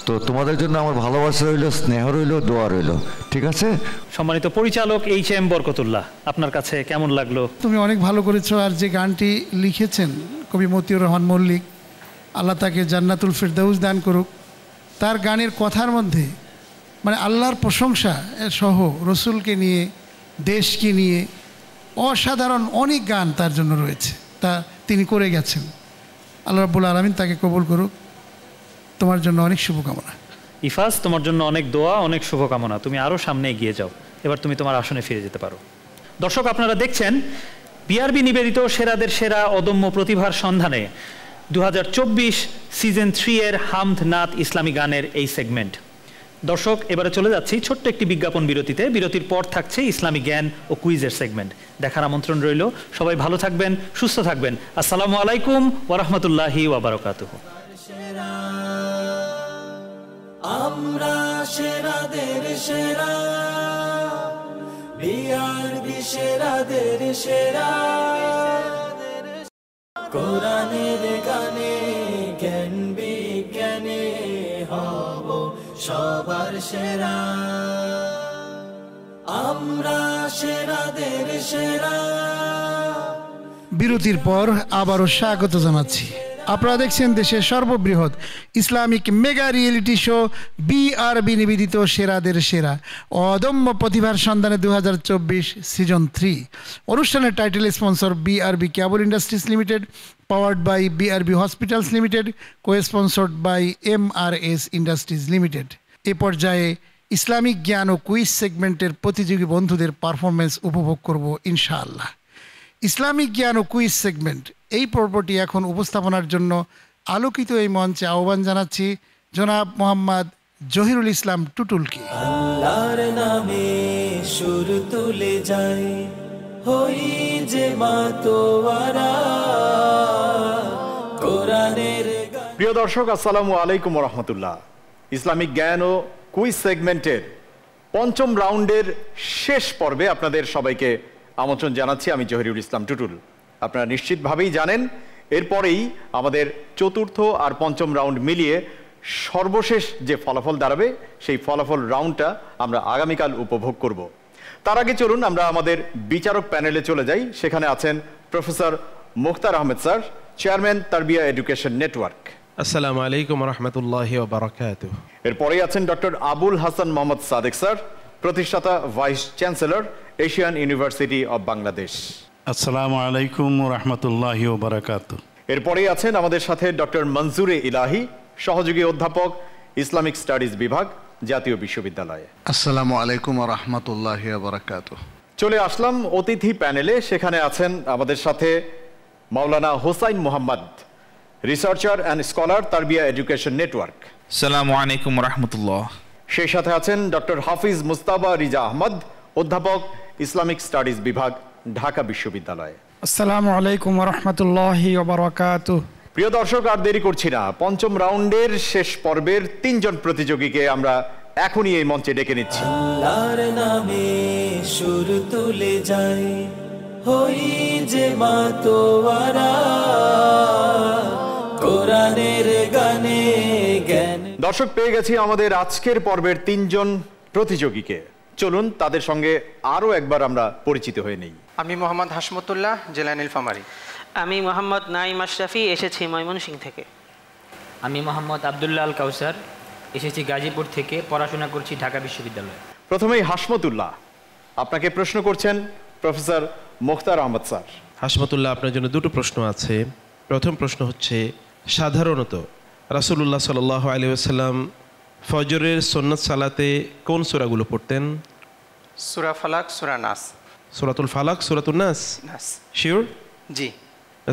তো তোমাদের জন্য আমার ভালোবাসা রইল, স্নেহ রইল, দোয়া রইল, ঠিক আছে? সম্মানিত পরিচালক এইচ.এম. বরকতুল্লাহ, আপনার কাছে কেমন লাগলো? তুমি অনেক ভালো করেছো। আর যে গানটি লিখেছেন কবি মতিউর রহমান মল্লিক, আল্লাহ তাকে জান্নাতুল ফিরদাউস দান করুক, তার গানের কথার মধ্যে মানে আল্লাহর প্রশংসা সহ রসুলকে নিয়ে, দেশকে নিয়ে অসাধারণ অনেক গান তার জন্য রয়েছে, তা তিনি করে গেছেন। আল্লাহ রাব্বুল আলামিন তাকে কবুল করুক। তোমার জন্য অনেক শুভকামনা। ইফাজ, তোমার জন্য অনেক দোয়া, অনেক শুভকামনা। তুমি আরও সামনে এগিয়ে যাও, এবার তুমি তোমার আসনে ফিরে যেতে পারো। দর্শক, আপনারা দেখছেন বিআরবি নিবেদিত সেরাদের সেরা অদম্য প্রতিভার সন্ধানে 2024 সিজন 3 এর হামদ নাত ইসলামী গানের এই সেগমেন্ট। দর্শক, এবারে চলে যাচ্ছি ছোট্ট একটি বিজ্ঞাপন বিরতিতে। বিরতির পর থাকছে ইসলামী জ্ঞান ও কুইজের সেগমেন্ট। দেখার আমন্ত্রণ রইল। সবাই ভালো থাকবেন, সুস্থ থাকবেন। আসসালামু আলাইকুম ওয়া রাহমাতুল্লাহি ওয়া বারাকাতুহু। আমরা সেরাদের সেরা, বিআরবি সেরাদের সেরা, কোরআনের গানে জ্ঞান বিজ্ঞানে হব সবার সেরা। আমরা সেরাদের সেরা। বিরতির পর আবারও স্বাগত জানাচ্ছি। আপনারা দেখছেন দেশের সর্ববৃহৎ Islamic mega reality show BRB নিবেদিত সেরাদের সেরা অদম্য প্রতিভার সন্ধানে 2024 সিজন 3। অনুষ্ঠানের title sponsor BRB cable industries limited, powered by BRB hospitals limited, co sponsored by MRS industries limited. এ পর্যায়ে ইসলামিক জ্ঞান ও কুইজ সেগমেন্টের প্রতিযোগী বন্ধুদের পারফরমেন্স উপভোগ করব ইনশাআল্লাহ। ইসলামিক জ্ঞান ও কুইজ সেগমেন্ট এই পর্বটি এখন উপস্থাপনার জন্য আলোকিত এই মঞ্চে আহ্বান জানাচ্ছি জনাব মোহাম্মদ জহিরুল ইসলাম টুটুলকে। আল্লাহর নামে সুর তুলে যাই, হই যে মাতোয়ারা কোরআনের। প্রিয় দর্শক, আসসালামু আলাইকুম ওয়া রাহমাতুল্লাহ। ইসলামিক জ্ঞান ও কুইজ সেগমেন্টের পঞ্চম রাউন্ডের শেষ পর্বে আপনাদের সবাইকে আমন্ত্রণ জানাচ্ছি। আমি জহিরুল ইসলাম টুটুল। আপনারা নিশ্চিতভাবেই জানেন এরপরেই আমাদের চতুর্থ আর পঞ্চম রাউন্ড মিলিয়ে সর্বশেষ যে ফলাফল দাঁড়াবে সেই ফলাফল রাউন্ডটা আমরা আগামীকাল উপভোগ করব। তার আগে চলুন আমরা আমাদের বিচারক প্যানেলে চলে যাই। সেখানে আছেন professor Mukhtar Ahmed sir, chairman Tarbiya education network. আসসালামু আলাইকুম ওয়া রাহমাতুল্লাহি ওয়া বারাকাতুহু। এরপরেই আছেন ডক্টর আবুল হাসান মোহাম্মদ সাদেক স্যার, প্রতিষ্ঠাতা vice chancellor, Asian university of Bangladesh. আসসালামু আলাইকুম ওয়া রাহমাতুল্লাহি ওয়া বারাকাতুহু। এরপরেই আছেন আমাদের সাথে ডক্টর মনজুরে ইলাহি, সহযোগী অধ্যাপক, ইসলামিক স্টাডিজ বিভাগ, জাতীয় বিশ্ববিদ্যালয়। আসসালামু আলাইকুম ওয়া রাহমাতুল্লাহি ওয়া বারাকাতুহু। চলে আসলাম অতিথি প্যানেলে। সেখানে আছেন আমাদের সাথে মাওলানা Hossain Mohammad, researcher and scholar, Tarbiya education network. আসসালামু আলাইকুম ওয়া রাহমাতুল্লাহ। সেই সাথে আছেন ডক্টর হাফিজ মুস্তাবা রিজা আহমদ, অধ্যাপক, ইসলামিক স্টাডিজ বিভাগ, ঢাকা বিশ্ববিদ্যালয়। আসসালামু আলাইকুম ওয়া রাহমাতুল্লাহি ওয়া বারাকাতুহু। প্রিয় দর্শক, আর দেরি করছি না, পঞ্চম রাউন্ডের শেষ পর্বের 3 জন প্রতিযোগীকে আমরা এখনই এই মঞ্চে ডেকে নিচ্ছি। আল্লাহর নামে সুর তুলে যাই, হই যে মাতোয়ারা দর্শক, পেয়ে গেছি আমাদের আজকের পর্বের 3 জন প্রতিযোগীকে। চলুন তাদের সঙ্গে আরও একবার আমরা পরিচিত হয়ে নেই। আমি মোহাম্মদ হাসমতুল্লাহ, জেলা নীলফামারী। আমি মোহাম্মদ নাইম আশরাফি, এসেছি ময়মনসিংহ থেকে। আমি মোহাম্মদ আবদুল্লাহ আল কাউসার, এসেছি গাজীপুর থেকে, পড়াশোনা করছি ঢাকা বিশ্ববিদ্যালয়ে। প্রথমেই হাসমতুল্লাহ, আপনাকে প্রশ্ন করছেন প্রফেসর মোখতার আহমদ স্যার। হাসমতুল্লাহ, আপনার জন্য দুটো প্রশ্ন আছে। প্রথম প্রশ্ন হচ্ছে, সাধারণত রাসূলুল্লাহ সাল্লাল্লাহু আলাইহি ওয়াসাল্লাম ফজরের সুন্নাত সালাতে কোন সূরাগুলো পড়তেন? সূরা ফালাক, সূরা নাস। সূরাতুল ফালাক, সূরাতুন নাস? শিওর? জি।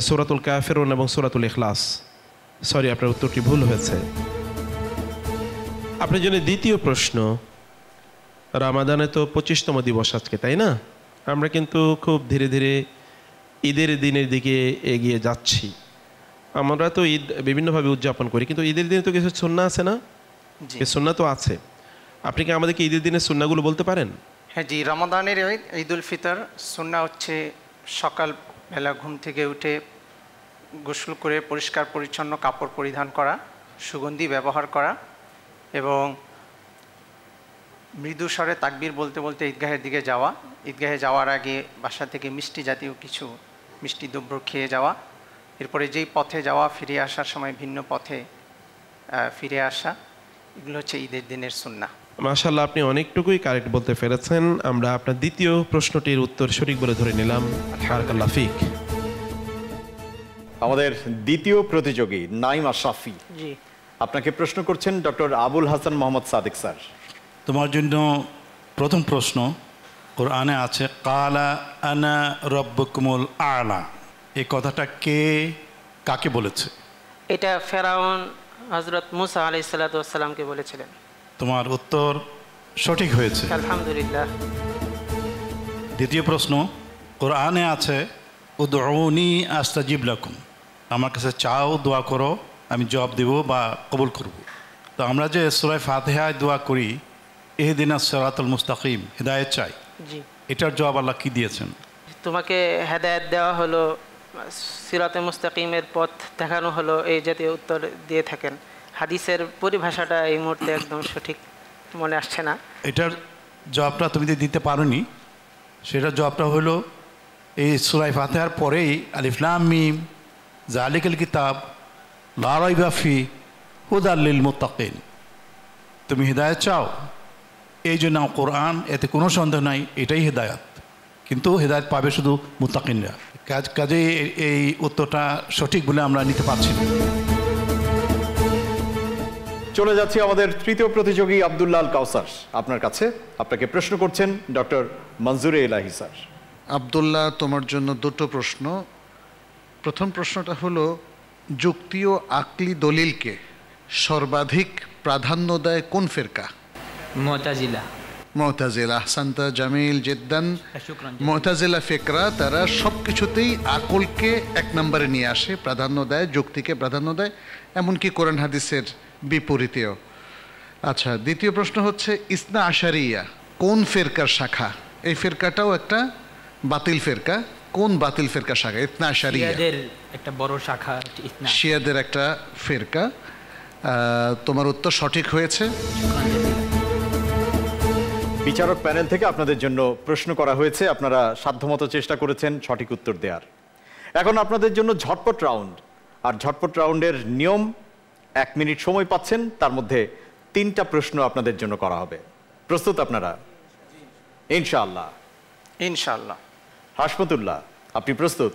সূরাতুল কাফিরুন এবং সূরাতুল ইখলাস? সরি, আপনার উত্তরটি ভুল হয়েছে। আপনার জন্য দ্বিতীয় প্রশ্ন, রামাদানে তো 25তম দিবস আজকে, তাই না? আমরা কিন্তু খুব ধীরে ধীরে ঈদের দিনের দিকে এগিয়ে যাচ্ছি। আমরা তো ঈদ বিভিন্নভাবে উদযাপন করি, কিন্তু ঈদের দিনে তো কিছু সুন্নাহ আছে না? সুন্নাহ তো আছে। আপনি কি আমাদেরকে ঈদের দিনের সুন্নাহগুলো বলতে পারেন? হ্যাঁ জি, রমাদানের ঈদ, ঈদ উল ফিতর সুন্নাহ হচ্ছে সকালবেলা ঘুম থেকে উঠে গোসল করে পরিষ্কার পরিচ্ছন্ন কাপড় পরিধান করা, সুগন্ধি ব্যবহার করা এবং মৃদু স্বরে তাকবীর বলতে বলতে ঈদগাহের দিকে যাওয়া। ঈদগাহে যাওয়ার আগে বাসা থেকে মিষ্টি জাতীয় কিছু মিষ্টি দ্রব্য খেয়ে যাওয়া। এরপরে যেই পথে যাওয়া, ফিরে আসার সময় ভিন্ন পথে ফিরে আসা। এগুলো হচ্ছে ঈদের দিনের সুন্নাহ। মাশাআল্লাহ, আপনি অনেকটুকুই কারেক্ট বলতে পেরেছেন। আমরা আপনার দ্বিতীয় প্রশ্নটির উত্তর সঠিক বলে ধরে নিলাম। বারাকাল্লাহু ফিক। আমাদের দ্বিতীয় প্রতিযোগী নাইম আশরাফি, জি, আপনাকে প্রশ্ন করছেন ডক্টর আবুল হাসান মোহাম্মদ সাদিক স্যার। তোমার জন্য প্রথম প্রশ্ন, কোরআনে আছে কালা আনা রব্বুকুমুল আলা। এই কথাটা কাকে বলেছে? এটা ফেরাউন হযরত মুসা আলাইহিস সালাতু ওয়াস সালামকে বলেছিলেন। তোমার উত্তর সঠিক হয়েছে, আলহামদুলিল্লাহ। দ্বিতীয় প্রশ্ন, কোরআনে আছে উদউনি আস্তাজিব লাকুম। আমার কাছে চাও, দোয়া করো, আমি জবাব দেব বা কবুল করব। তো আমরা যে সূরা ফাতিহায় দোয়া করি, ইহদিনাস সিরাতাল মুস্তাকিম, হিদায়াত চাই, জি, এটার জবাব আল্লাহ কি দিয়েছেন? তোমাকে হেদায়েত দেওয়া হলো, সিরাতে মুস্তাকিমের পথ দেখানো হলো, এই জাতীয় উত্তর দিয়ে থাকেন। হাদিসের পরিভাষাটা এই মুহূর্তে একদম সঠিক মনে আসছে না। এটার জবাবটা তুমি দিতে পারোনি। সেটার জবাবটা হলো এই সূরা ফাতিহার পরেই আলিফ লাম মিম যালিকাল কিতাব লা রাইবা ফি হুদাল লিল মুত্তাকিন। তুমি হিদায়াত চাও, এই জন্য কোরআন, এতে কোনো সন্দেহ নাই, এটাই হিদায়াত। কিন্তু হিদায়াত পাবে শুধু মুত্তাকিনরা। কাজে এই উত্তরটা সঠিক বলে আমরা নিতে পারছি না। চলে যাচ্ছি আমাদের তৃতীয় প্রতিযোগী আব্দুল্লাহ আল কাউসার আপনার কাছে। আপনাকে প্রশ্ন করছেন ডক্টর মনজুরে ইলাহি স্যার। আব্দুল্লাহ, তোমার জন্য দুটো প্রশ্ন। প্রথম প্রশ্নটা হলো, যুক্তি ও আকলি দলিলকে সর্বাধিক প্রাধান্য দেয় কোন ফিরকা? মুতাজিলা। মুতাজিলা, আহসানতা জামিল জিদ্দান। মুতাজিলা ফিকরা, তারা সব কিছুতেই আকলকে এক নম্বরে নিয়ে আসে, প্রাধান্য দেয়, যুক্তিকে প্রাধান্য দেয়, এমনকি কোরআন হাদিসের বিপরীতেও। আচ্ছা, দ্বিতীয় প্রশ্ন হচ্ছে, ইসনা আশারিয়া কোন ফিরকার শাখা? এই ফিরকাটাও একটা বাতিল ফিরকা। কোন বাতিল ফিরকা শাখা? ইসনা আশারিয়া শিয়াদের একটা বড় শাখা, ইসনা। শিয়াদের একটা ফিরকা। তোমার উত্তর সঠিক হয়েছে। বিচারক প্যানেল থেকে আপনাদের জন্য প্রশ্ন করা হয়েছে, আপনারা সাধ্যমতো চেষ্টা করেছেন সঠিক উত্তর দেওয়ার। এখন আপনাদের জন্য ঝটপট রাউন্ড। আর ঝটপট রাউন্ডের নিয়ম, 1 মিনিট সময় পাচ্ছেন, তার মধ্যে 3টা প্রশ্ন আপনাদের জন্য করা হবে। প্রস্তুত আপনারা? ইনশাআল্লাহ। ইনশাআল্লাহ। হাসমতুল্লাহ, আপনি প্রস্তুত?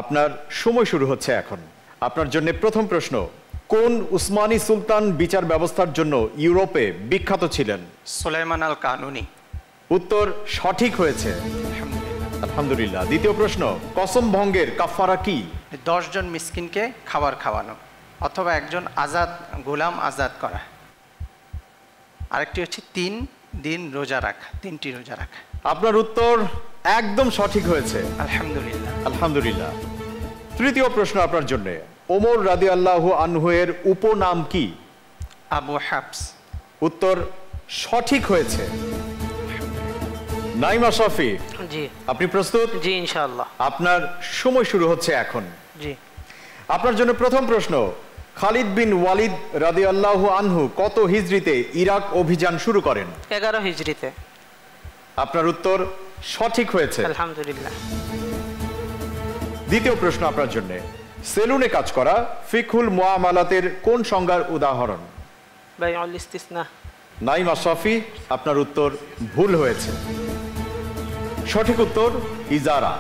আপনার সময় শুরু হচ্ছে এখন। আপনার জন্য প্রথম প্রশ্ন, কোন উসমানী সুলতান বিচার ব্যবস্থার জন্য ইউরোপে বিখ্যাত ছিলেন? সুলাইমান আল কানুনি। উত্তর সঠিক হয়েছে, আলহামদুলিল্লাহ। দ্বিতীয় প্রশ্ন, কসম ভঙ্গের কাফারা কি? 10 জন মিসকিনকে খাবার খাওয়ানো অথবা একজন আজাদ গোলাম আজাদ করা। আরেকটি হচ্ছে 3 দিন রোজা রাখা, 3টি রোজা রাখা। আপনার উত্তর একদম সঠিক হয়েছে, আলহামদুলিল্লাহ, আলহামদুলিল্লাহ। তৃতীয় প্রশ্ন আপনার জন্য, ওমর রাদিয়াল্লাহু আনহু এর উপনাম কি? আবু হাফস। উত্তর সঠিক হয়েছে। নাইম আশরাফি, জি, আপনি প্রস্তুত? জি, ইনশাআল্লাহ। আপনার সময় শুরু হচ্ছে এখন। জি। আপনার জন্য প্রথম প্রশ্ন, খালিদ বিন ওয়ালিদ রাদিয়াল্লাহু আনহু কত হিজরিতে ইরাক অভিযান শুরু করেন? 11 হিজরিতে। আপনার উত্তর সঠিক হয়েছে, আলহামদুলিল্লাহ। দ্বিতীয় প্রশ্ন আপনার জন্য, সেলুনে কাজ করা ফিকহুল মুআমালাতের কোন সংজ্ঞার উদাহরণ? বাইউল ইস্তিসনা। নাইম আশরাফি, আপনার উত্তর ভুল হয়েছে, সঠিক উত্তর ইজারা।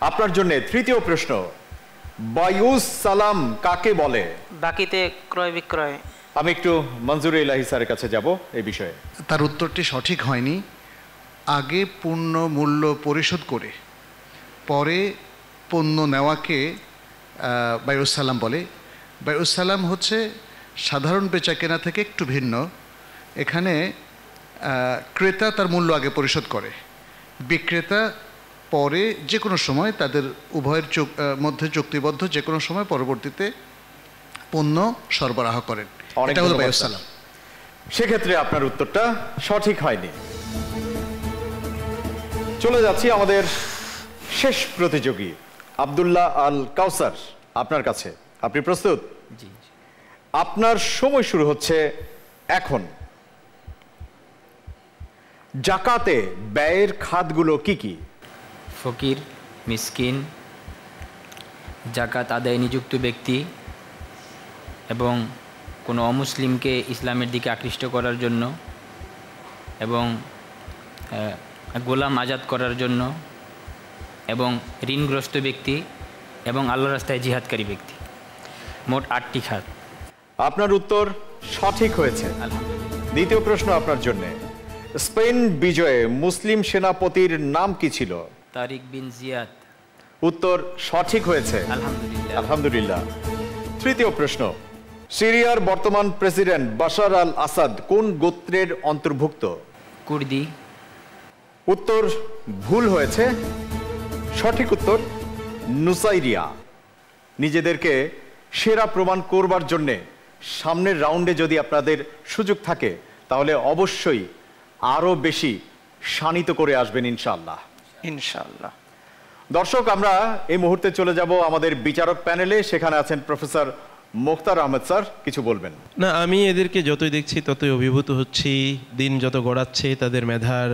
আপনার জন্য তৃতীয় প্রশ্ন, বায়ুস সালাম কাকে বলে? বাকিতে ক্রয় বিক্রয়। আমি একটু মঞ্জুর ইলাহি স্যারের কাছে যাব এই বিষয়ে। তার উত্তরটি সঠিক হয়নি। আগে পূর্ণ মূল্য পরিশোধ করে পরে পণ্য নেওয়াকে বায়ুসালাম বলে। বায়ুসালাম হচ্ছে সাধারণ বেচা কেনা থেকে একটু ভিন্ন। এখানে ক্রেতা তার মূল্য আগে পরিশোধ করে, বিক্রেতা পরে যে কোনো সময় তাদের উভয়ের মধ্যে চুক্তিবদ্ধ যে কোনো সময় পরবর্তীতে পণ্য সরবরাহ করেন। এটা হলো বায়ুসালাম। সেক্ষেত্রে আপনার উত্তরটা সঠিক হয়নি। চলে যাচ্ছি আমাদের শেষ প্রতিযোগী আব্দুল্লাহ আল কাউসার, আপনার কাছে। আপনি প্রস্তুত? জি। আপনার সময় শুরু হচ্ছে এখন। জাকাতে ব্যয়ের খাতগুলো কি কি? ফকির, মিসকিন, জাকাত আদায়ে নিযুক্ত ব্যক্তি এবং কোনো অমুসলিমকে ইসলামের দিকে আকৃষ্ট করার জন্য এবং গোলাম আজাদ করার জন্য এবং ঋণগ্রস্ত ব্যক্তি এবং আল্লাহর রাস্তায় জিহাদকারী ব্যক্তি, মোট 8টি খাত। আপনার উত্তর সঠিক হয়েছে। দ্বিতীয় প্রশ্ন আপনার জন্য, স্পেন বিজয়ে মুসলিম সেনাপতির নাম কি ছিল? তারিক বিন জিয়াদ। উত্তর সঠিক হয়েছে, আলহামদুলিল্লাহ। আলহামদুলিল্লাহ। তৃতীয় প্রশ্ন, সিরিয়ার বর্তমান প্রেসিডেন্ট বাশার আল আসাদ কোন গোত্রের অন্তর্ভুক্ত? কুর্দি। উত্তর ভুল হয়েছে, সঠিক উত্তর নুসাইরিয়া। নিজেদেরকে সেরা প্রমাণ করবার জন্যে সামনের রাউন্ডে যদি আপনাদের সুযোগ থাকে তাহলে অবশ্যই আরও বেশি শানিত করে আসবেন ইনশাআল্লাহ। ইনশাআল্লাহ। দর্শক, আমরা এই মুহূর্তে চলে যাব আমাদের বিচারক প্যানেলে। সেখানে আছেন প্রফেসর মোখতার আহমেদ স্যার, কিছু বলবেন? না, আমি এদেরকে যতই দেখছি ততই অভিভূত হচ্ছি। দিন যত গড়াচ্ছে তাদের মেধার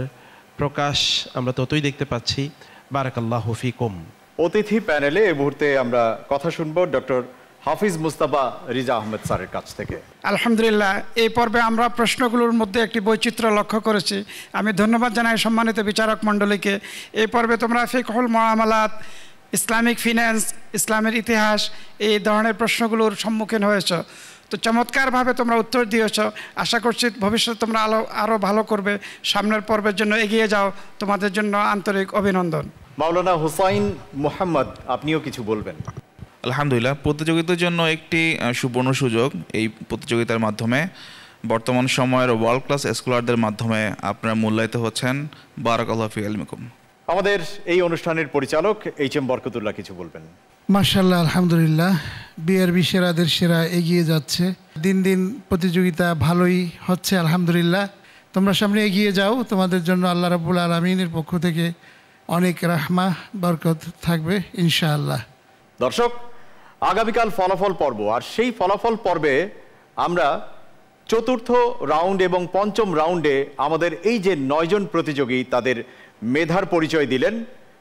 প্রকাশ আমরা ততই দেখতে পাচ্ছি। বারাকাল্লাহু ফিকুম। অতিথি প্যানেলে এই মুহূর্তে আমরা কথা শুনবো ডক্টর হাফিজ মুস্তাফা রিজা আহমেদ স্যারের কাছ থেকে। আলহামদুলিল্লাহ, এই পর্বে আমরা প্রশ্নগুলোর মধ্যে একটি বৈচিত্র্য লক্ষ্য করেছি। আমি ধন্যবাদ জানাই সম্মানিত বিচারক মণ্ডলীকে। এই পর্বে তোমরা ফিকহুল মুআমালাত, ইসলামিক ফিন্যান্স, ইসলামের ইতিহাস, এই ধরনের প্রশ্নগুলোর সম্মুখীন হয়েছ। তো চমৎকারভাবে তোমরা উত্তর দিয়েছ। আশা করছি ভবিষ্যতে তোমরা আরও ভালো করবে। সামনের পর্বের জন্য এগিয়ে যাও। তোমাদের জন্য আন্তরিক অভিনন্দন। মাওলানা হুসাইন মোহাম্মদ, আপনিও কিছু বলবেন? আলহামদুলিল্লাহ, প্রতিযোগিতার জন্য একটি সুবর্ণ সুযোগ। এই প্রতিযোগিতার মাধ্যমে বর্তমান সময়ের ওয়ার্ল্ড ক্লাস স্কলারদের মাধ্যমে আপনারা মূল্যায়িত হচ্ছেন। বারাকাল্লাহু ফি ইলমিকুম। আমাদের এই অনুষ্ঠানের পরিচালক এইচ এম বরকতুল্লাহ কিছু বলবেন? মাশাআল্লাহ, আলহামদুলিল্লাহ, বিআরবি সেরাদের সেরা এগিয়ে যাচ্ছে। দিন দিন প্রতিযোগিতা ভালোই হচ্ছে, আলহামদুলিল্লাহ। তোমরা সামনে এগিয়ে যাও, তোমাদের জন্য আল্লাহ রাব্বুল আলামিনের পক্ষ থেকে অনেক রাহমা বরকত থাকবে ইনশাআল্লাহ। দর্শক, আগামীকাল ফলাফল পর্ব, আর সেই ফলাফল পর্বে আমরা চতুর্থ রাউন্ড এবং পঞ্চম রাউন্ডে আমাদের এই যে 9 জন প্রতিযোগী তাদের মেধার পরিচয় দিলেন,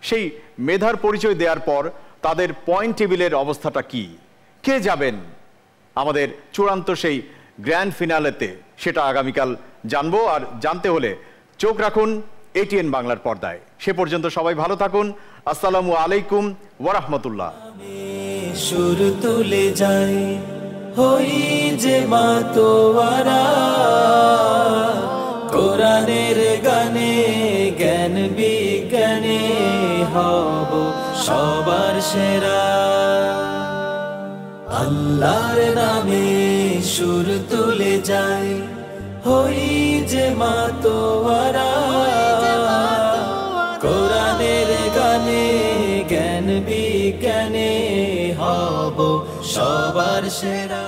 সেই মেধার পরিচয় দেওয়ার পর তাদের পয়েন্ট টেবিলের অবস্থাটা কি, কে যাবেন আমাদের চূড়ান্ত সেই গ্র্যান্ড ফিনালেতে, সেটা আগামীকাল জানবো। আর জানতে হলে চোখ রাখুন এটিএন বাংলার পর্দায়। সে পর্যন্ত সবাই ভালো থাকুন। আসসালামু আলাইকুম ওয়া রাহমাতুল্লাহ। সুর তুলে যাই হই যে মাতোয়ারা, কোরআনের গানে জ্ঞান বিজ্ঞানে হব সবার সেরা। আল্লাহর নামে সুর তুলে যাই হই যে মাতোয়ারা, কোরআনের গানে জ্ঞান বিজ্ঞানে হব সবার সেরা।